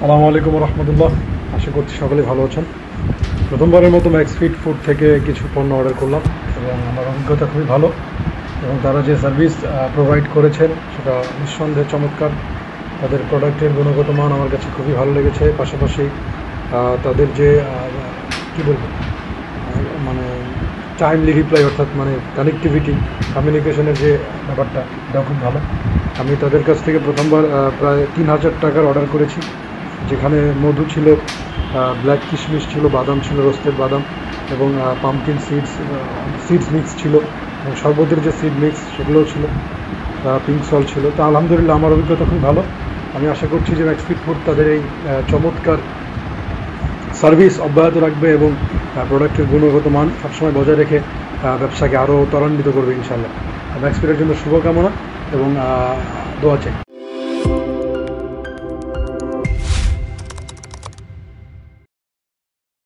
আসসালামু আলাইকুম রহমতুল্লাহ। আশা করছি সকলেই ভালো আছেন। প্রথমবারের মতো ম্যাক্সফিট ফুড থেকে কিছু পণ্য অর্ডার করলাম এবং আমার অভিজ্ঞতা খুবই ভালো এবং তারা যে সার্ভিস প্রোভাইড করেছেন সেটা নিঃসন্দেহে চমৎকার। তাদের প্রোডাক্টের গুণগত মান আমার কাছে খুবই ভালো লেগেছে। পাশাপাশি তাদের যে কী বলবো মানে টাইমলি রিপ্লাই, অর্থাৎ মানে কানেক্টিভিটি, কমিউনিকেশনের যে ব্যাপারটা, এটাও খুব ভালো। আমি তাদের কাছ থেকে প্রথমবার প্রায় ৩,০০০ টাকার অর্ডার করেছি, যেখানে মধু ছিল, ব্ল্যাক কিশমিশ ছিল, বাদাম ছিল, রোস্টেড বাদাম এবং পাম্পকিন সিডস মিক্স ছিল এবং শরবতের যে সিড মিক্স সেগুলোও ছিল, পিঙ্ক সল্ট ছিল। তো আলহামদুলিল্লাহ আমার অভিজ্ঞতা খুব ভালো। আমি আশা করছি যে ম্যাক্সফিট ফুড তাদের এই চমৎকার সার্ভিস অব্যাহত রাখবে এবং প্রোডাক্টের গুণগত মান সবসময় বজায় রেখে ব্যবসাকে আরও ত্বরান্বিত করবে ইনশাআল্লাহ। ম্যাক্সফিটের জন্য শুভকামনা এবং দোয়া চাই।